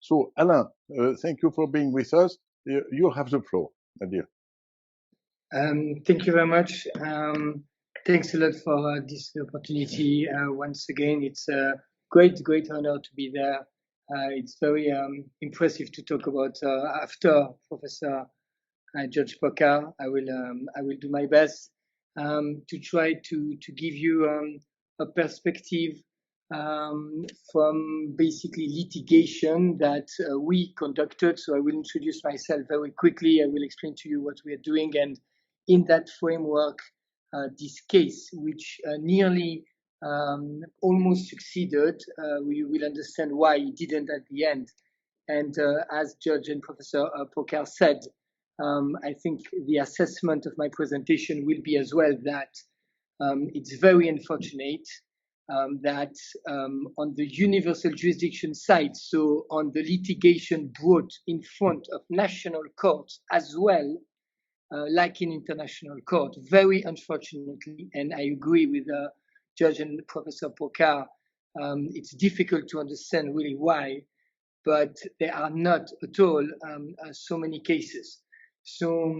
So, Alain, thank you for being with us. You have the floor, my dear. Thank you very much. Thanks a lot for this opportunity. Once again, it's a great honor to be there. It's very impressive to talk about after Professor George Pocar. I will do my best to try to give you a perspective from basically litigation that we conducted. So I will introduce myself very quickly. I will explain to you what we are doing, and in that framework, this case, which nearly almost succeeded, we will understand why it didn't at the end. And as Judge and Professor Pocar said, I think the assessment of my presentation will be as well that it's very unfortunate that on the universal jurisdiction side, so on the litigation brought in front of national courts as well, like in international court, very unfortunately, and I agree with Judge and Professor Pocar, it's difficult to understand really why, but there are not at all so many cases. So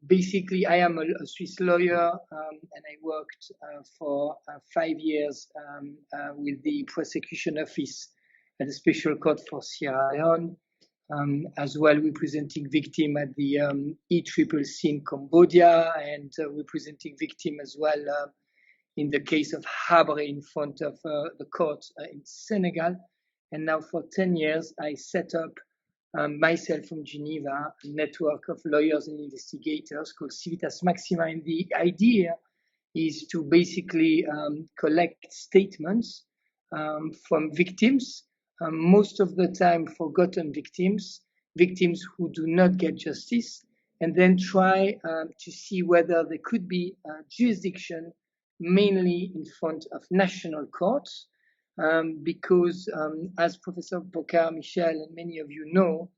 basically, I am a Swiss lawyer, and I worked for 5 years with the prosecution office at the Special Court for Sierra Leone, as well representing victim at the ECCC in Cambodia, and representing victim as well in the case of Habre in front of the court in Senegal. And now for 10 years, I set up myself from Geneva, a network of lawyers and investigators called Civitas Maxima. And the idea is to basically collect statements from victims, most of the time forgotten victims, victims who do not get justice, and then try to see whether there could be jurisdiction, mainly in front of national courts, because as Professor Michel and many of you know,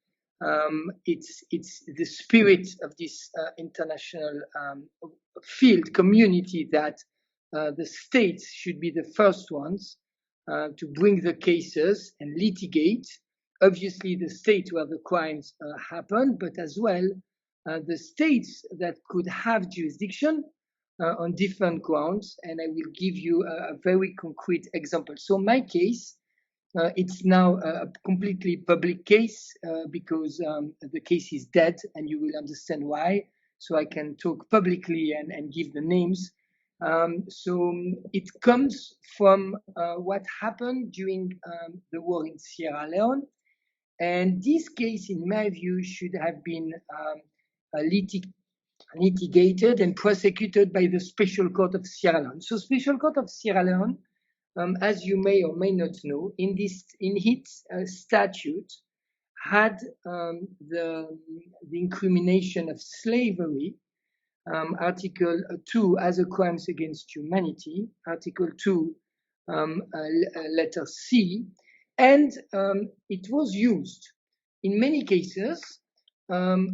it's the spirit of this international field community that the states should be the first ones to bring the cases and litigate. Obviously, the states where the crimes happen, but as well the states that could have jurisdiction on different grounds. And I will give you a very concrete example. So my case, it's now a completely public case because the case is dead, and you will understand why. So I can talk publicly and give the names. So it comes from what happened during the war in Sierra Leone. And this case, in my view, should have been litigated and prosecuted by the Special Court of Sierra Leone. So Special Court of Sierra Leone, as you may or may not know, in its statute, had the incrimination of slavery, Article 2 as a crimes against humanity, Article 2, letter C, and it was used in many cases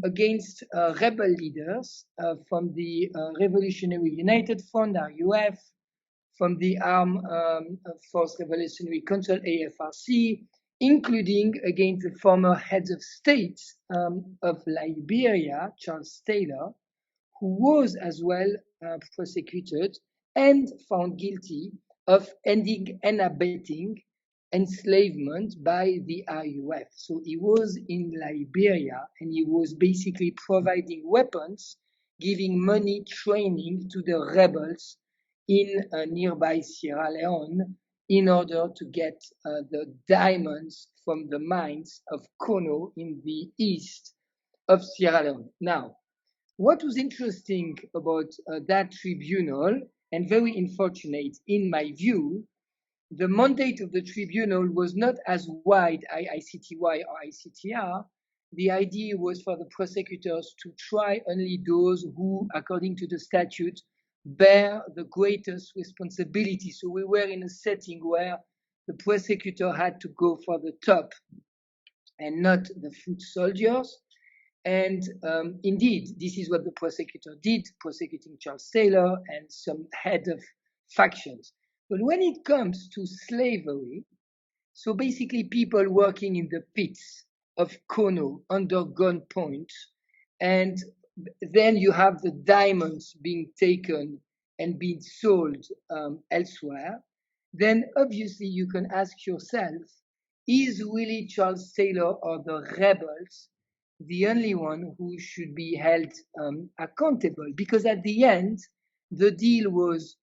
against rebel leaders from the Revolutionary United Front, RUF, from the Armed Force Revolutionary Council, AFRC, including against the former heads of state of Liberia, Charles Taylor, who was as well prosecuted and found guilty of aiding and abetting enslavement by the RUF. So he was in Liberia, and he was basically providing weapons, giving money, training to the rebels in nearby Sierra Leone in order to get the diamonds from the mines of Kono in the east of Sierra Leone. Now, what was interesting about that tribunal, and very unfortunate in my view, the mandate of the tribunal was not as wide, ICTY or ICTR. The idea was for the prosecutors to try only those who, according to the statute, bear the greatest responsibility. So we were in a setting where the prosecutor had to go for the top and not the foot soldiers. And indeed, this is what the prosecutor did, prosecuting Charles Taylor and some head of factions. But when it comes to slavery, So basically people working in the pits of Kono under gunpoint, and then you have the diamonds being taken and being sold elsewhere. Then obviously you can ask yourself, is really Charles Taylor or the rebels the only one who should be held accountable? Because at the end, the deal was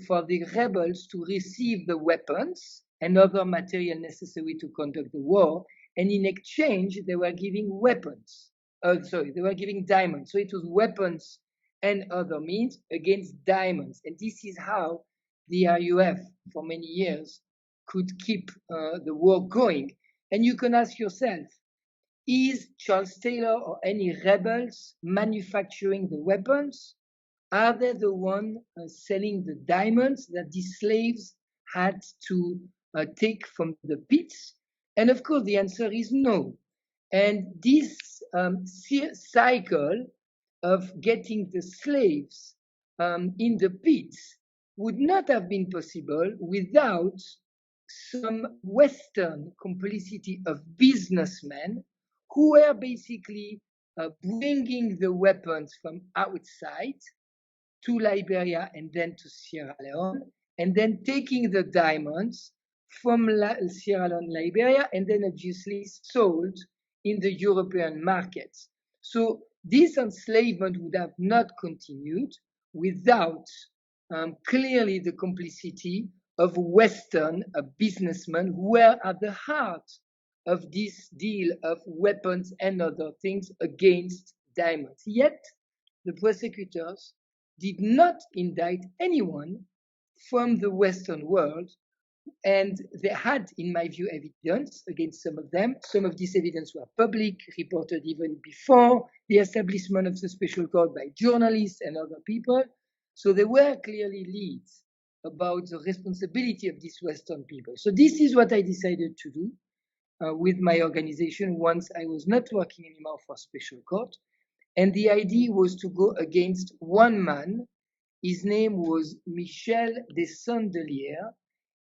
for the rebels to receive the weapons and other material necessary to conduct the war, and in exchange they were giving weapons. They were giving diamonds. So it was weapons and other means against diamonds, and this is how the RUF for many years could keep the war going. And you can ask yourself, is Charles Taylor or any rebels manufacturing the weapons? Are they the one selling the diamonds that the slaves had to take from the pits? And of course, the answer is no. And this cycle of getting the slaves in the pits would not have been possible without some Western complicity of businessmen who were basically bringing the weapons from outside to Liberia and then to Sierra Leone, and then taking the diamonds from Sierra Leone, Liberia, and then obviously sold in the European markets. So this enslavement would have not continued without clearly the complicity of Western businessmen who were at the heart of this deal of weapons and other things against diamonds. Yet the prosecutors did not indict anyone from the Western world, and they had, in my view, evidence against some of them. Some of this evidence were public, reported even before the establishment of the special court by journalists and other people. So there were clearly leads about the responsibility of these Western people. So this is what I decided to do with my organization once I was not working anymore for special court. And the idea was to go against one man. His name was Michel Veuthey.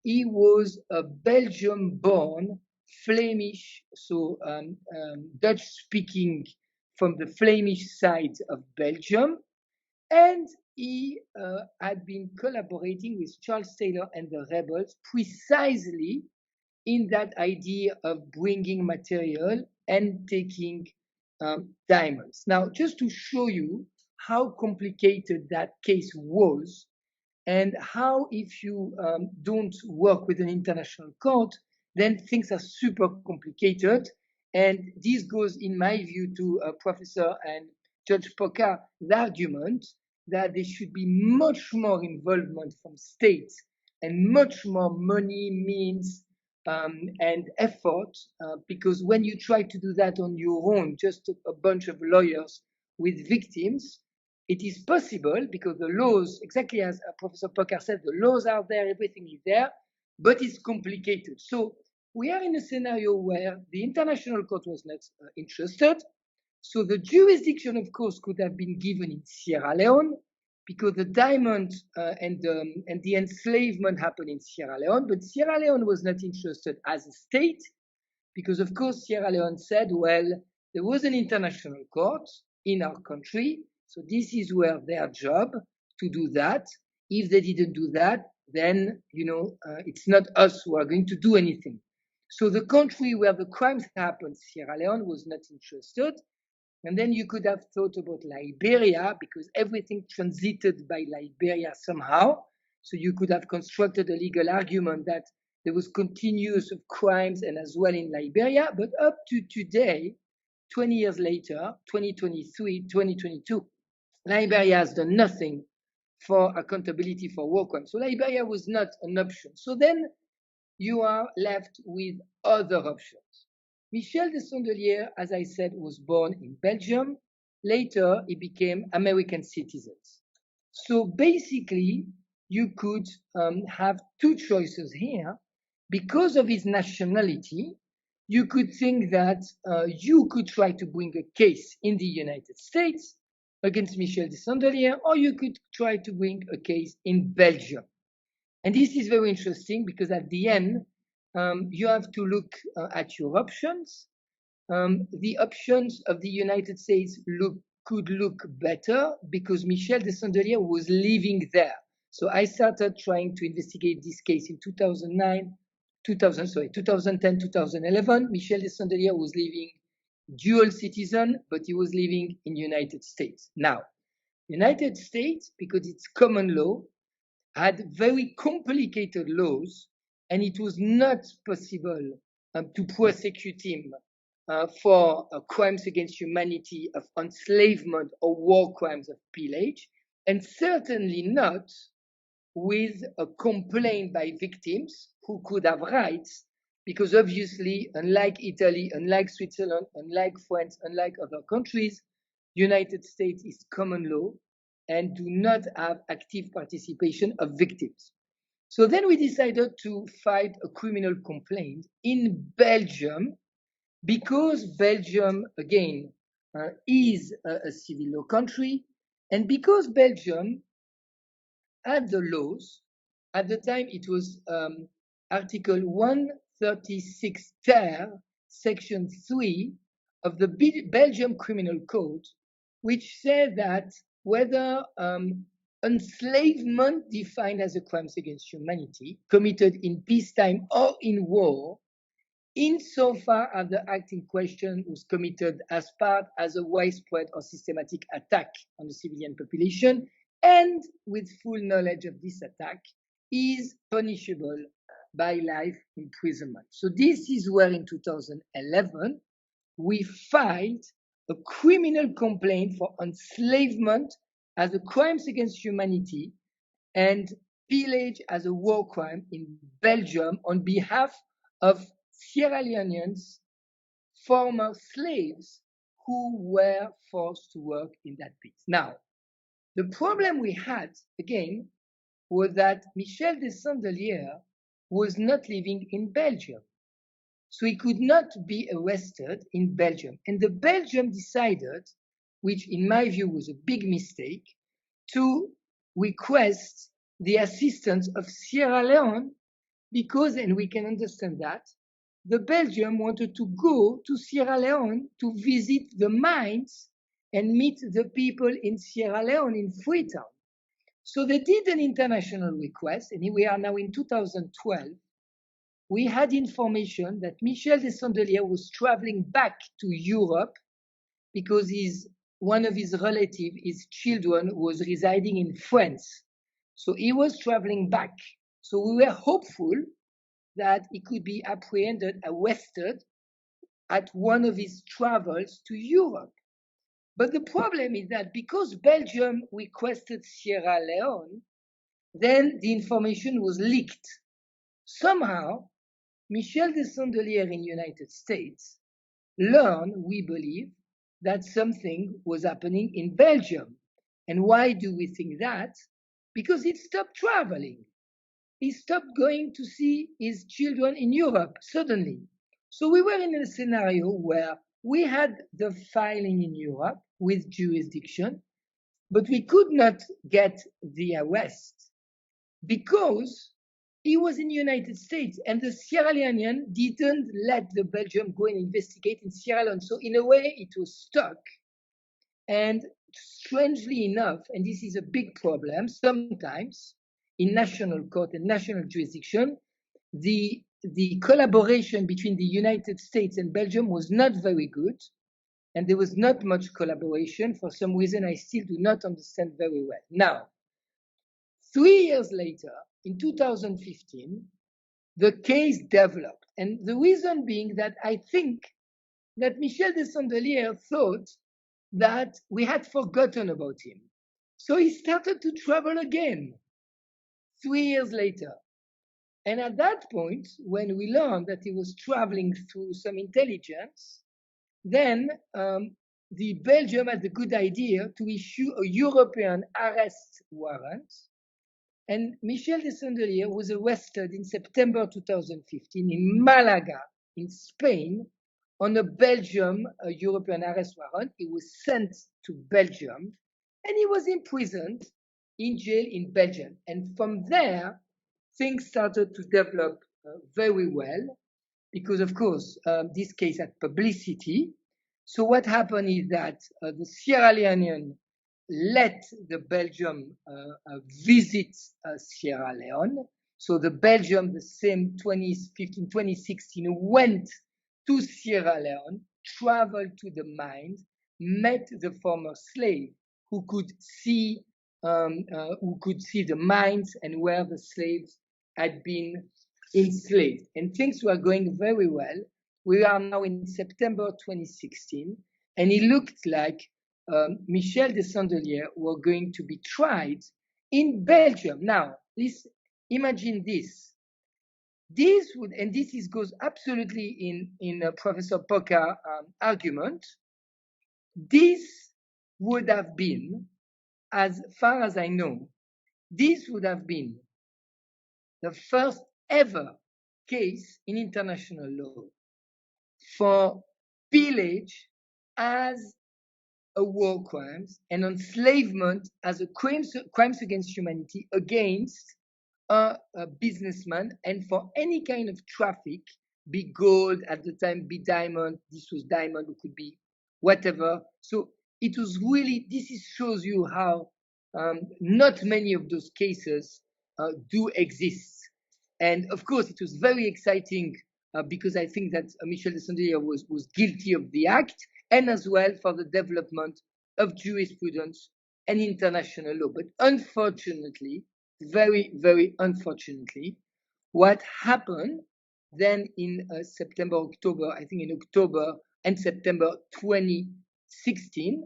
He was a Belgium-born Flemish, so Dutch-speaking from the Flemish side of Belgium. And he had been collaborating with Charles Taylor and the rebels precisely in that idea of bringing material and taking diamonds. Now, just to show you how complicated that case was, and how if you don't work with an international court, then things are super complicated. And this goes, in my view, to Professor and Judge Pocar's argument that there should be much more involvement from states and much more money, means, and effort, because when you try to do that on your own, just a bunch of lawyers with victims, it is possible because the laws, exactly as Professor Pocar said, the laws are there, everything is there, but it's complicated. So we are in a scenario where the international court was not interested. So the jurisdiction, of course, could have been given in Sierra Leone because the diamond and the enslavement happened in Sierra Leone, but Sierra Leone was not interested as a state because, of course, Sierra Leone said, well, there was an international court in our country, so this is where their job to do that. If they didn't do that, then, it's not us who are going to do anything. So the country where the crimes happened, Sierra Leone, was not interested. And then you could have thought about Liberia because everything transited by Liberia somehow. So you could have constructed a legal argument that there was continuous of crimes and as well in Liberia. But up to today, 20 years later, 2023, 2022, Liberia has done nothing for accountability for war crimes. So Liberia was not an option. So then you are left with other options. Michel Veuthey, as I said, was born in Belgium. Later, he became American citizens. So basically, you could have two choices here. Because of his nationality, you could think that you could try to bring a case in the United States against Michel Veuthey, or you could try to bring a case in Belgium. And this is very interesting because at the end, you have to look at your options. The options of the United States could look better because Michel de Sandelier was living there. So I started trying to investigate this case in 2010, 2011. Michel de Sandelier was living dual citizen, but he was living in United States. Now, United States, because it's common law, had very complicated laws, and it was not possible to prosecute him for crimes against humanity of enslavement or war crimes of pillage, and certainly not with a complaint by victims who could have rights, because obviously, unlike Italy, unlike Switzerland, unlike France, unlike other countries, United States is common law and do not have active participation of victims. So then we decided to file a criminal complaint in Belgium, because Belgium, again, is a civil law country, and because Belgium had the laws, at the time it was Article 136 ter, Section 3 of the Belgium Criminal Code, which said that whether enslavement defined as a crime against humanity committed in peacetime or in war, insofar as the act in question was committed as part as a widespread or systematic attack on the civilian population, and with full knowledge of this attack, is punishable by life imprisonment. So this is where in 2011, we filed a criminal complaint for enslavement as a crime against humanity and pillage as a war crime in Belgium on behalf of Sierra Leoneans, former slaves who were forced to work in that piece. Now, the problem we had, again, was that Michel de Sandelier was not living in Belgium. So he could not be arrested in Belgium. And the Belgium decided, which in my view was a big mistake, to request the assistance of Sierra Leone because, and we can understand that, the Belgium wanted to go to Sierra Leone to visit the mines and meet the people in Sierra Leone in Freetown. So they did an international request, and here we are now in 2012. We had information that Michel de Sandelier was traveling back to Europe because one of his relatives, his children, was residing in France. So he was traveling back. So we were hopeful that he could be apprehended, arrested at one of his travels to Europe. But the problem is that because Belgium requested Sierra Leone, then the information was leaked. Somehow, Michel de Sandelier in the United States learned, we believe, that something was happening in Belgium. And why do we think that? Because he stopped traveling. He stopped going to see his children in Europe suddenly. So we were in a scenario where we had the filing in Europe with jurisdiction, but we could not get the arrest because he was in the United States and the Sierra Leonean didn't let the Belgium go and investigate in Sierra Leone. So in a way, it was stuck. And strangely enough, and this is a big problem, sometimes in national court and national jurisdiction, the collaboration between the United States and Belgium was not very good. And there was not much collaboration for some reason I still do not understand very well. Now, 3 years later, in 2015, the case developed. And the reason being that I think that Michel de Sandelier thought that we had forgotten about him. So he started to travel again 3 years later. And at that point, when we learned that he was traveling through some intelligence, then the Belgium had the good idea to issue a European arrest warrant. And Michel de Sandelier was arrested in September 2015 in Malaga, in Spain, on a Belgium European arrest warrant. He was sent to Belgium and he was imprisoned in jail in Belgium. And from there, things started to develop very well because, of course, this case had publicity. So what happened is that the Sierra Leonean let the Belgium visit Sierra Leone. So the Belgium, the same 2015, 2016, went to Sierra Leone, traveled to the mines, met the former slave who could see the mines and where the slaves had been enslaved. And things were going very well. We are now in September 2016, and it looked like Michel de Sandelier were going to be tried in Belgium. Now, imagine this. This would, and this goes absolutely in Professor Poca's argument. This would have been, as far as I know, this would have been the first ever case in international law for pillage as a war crimes and enslavement as a crimes against humanity against a businessman, and for any kind of traffic, be gold at the time, be diamond, this was diamond, it could be whatever. So it was really, shows you how not many of those cases do exist. And of course, it was very exciting because I think that Michel de Sandelier was guilty of the act, and as well for the development of jurisprudence and international law. But unfortunately, very, very unfortunately, what happened then in September, October, I think in October and September 2016,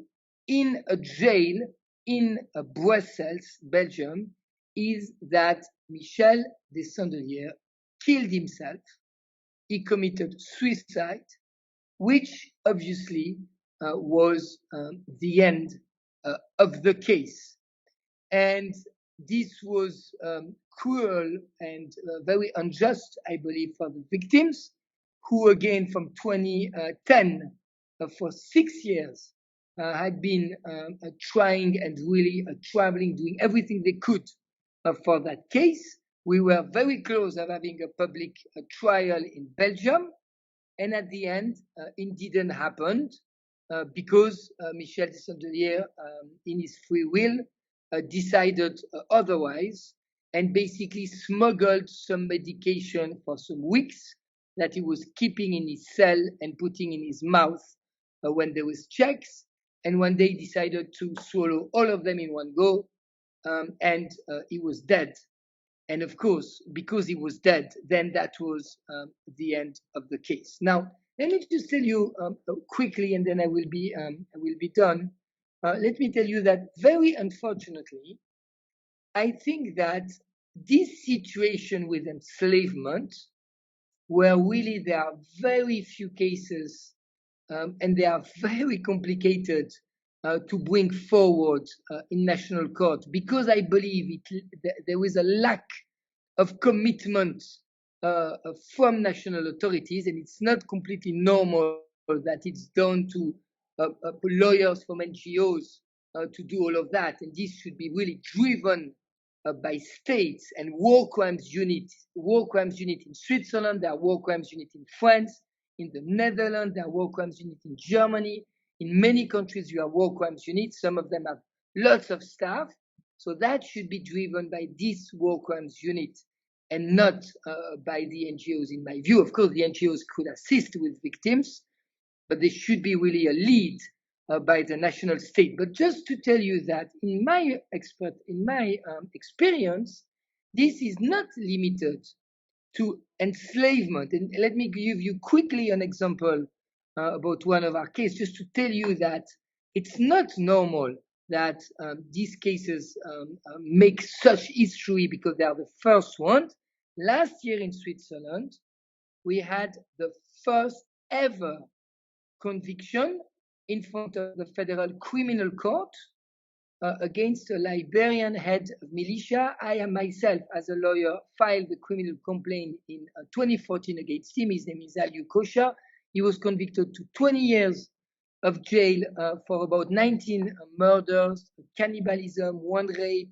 in a jail in Brussels, Belgium, is that Michel de Sandelier killed himself. He committed suicide, which obviously was the end of the case. And this was cruel and very unjust, I believe, for the victims, who again from 2010 for 6 years had been trying and really traveling, doing everything they could for that case. We were very close of having a public trial in Belgium, and at the end, it didn't happen because Michel de Sandelier, in his free will, decided otherwise and basically smuggled some medication for some weeks that he was keeping in his cell and putting in his mouth when there was checks. And one day decided to swallow all of them in one go, and he was dead. And of course, because he was dead, then that was the end of the case. Now, let me just tell you quickly, and then I will be done. Let me tell you that very unfortunately, I think that this situation with enslavement, where really there are very few cases and they are very complicated to bring forward in national court, because I believe there is a lack of commitment from national authorities, and it's not completely normal that it's done to lawyers from NGOs to do all of that. And this should be really driven by states and war crimes unit in Switzerland, there are war crimes unit in France, in the Netherlands, there are war crimes unit in Germany. In many countries, you have war crimes units. Some of them have lots of staff. So that should be driven by this war crimes unit and not by the NGOs, in my view. Of course, the NGOs could assist with victims, but they should be really a lead by the national state. But just to tell you that in my experience, this is not limited to enslavement. And let me give you quickly an example about one of our cases, just to tell you that it's not normal that these cases make such history because they are the first ones. Last year in Switzerland, we had the first ever conviction in front of the Federal Criminal Court against a Liberian head of militia. I am myself, as a lawyer, filed a criminal complaint in 2014 against him. His name is Aliou Kocha. He was convicted to 20 years of jail for about 19 murders, cannibalism, 1 rape,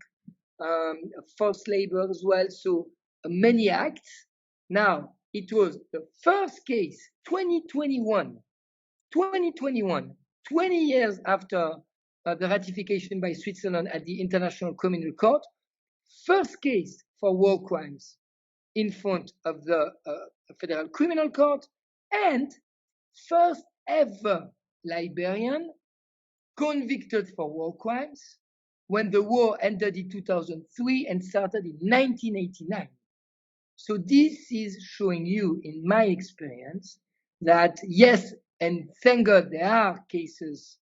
forced labor as well. So many acts. Now, it was the first case, 2021, 20 years after the ratification by Switzerland at the International Criminal Court, first case for war crimes in front of the Federal Criminal Court, and first ever Liberian convicted for war crimes when the war ended in 2003 and started in 1989. So this is showing you, in my experience, that yes, and thank God there are cases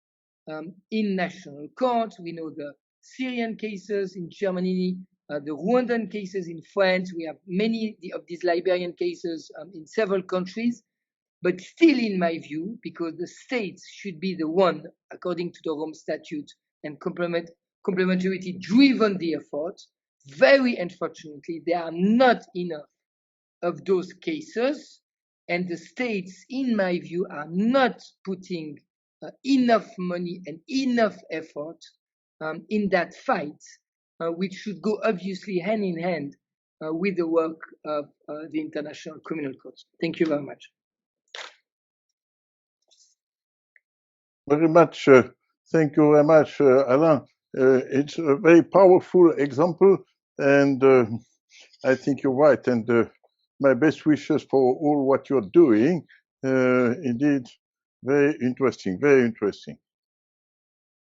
in national courts. We know the Syrian cases in Germany, the Rwandan cases in France. We have many of these Liberian cases in several countries. But still, in my view, because the states should be the one, according to the Rome Statute, and complementarity driven the effort, very unfortunately, there are not enough of those cases, and the states, in my view, are not putting enough money and enough effort in that fight, which should go obviously hand in hand with the work of the International Criminal Court. Thank you very much. Very much. Thank you very much, Alain. It's a very powerful example, and I think you're right. And my best wishes for all what you're doing. Indeed, very interesting, very interesting.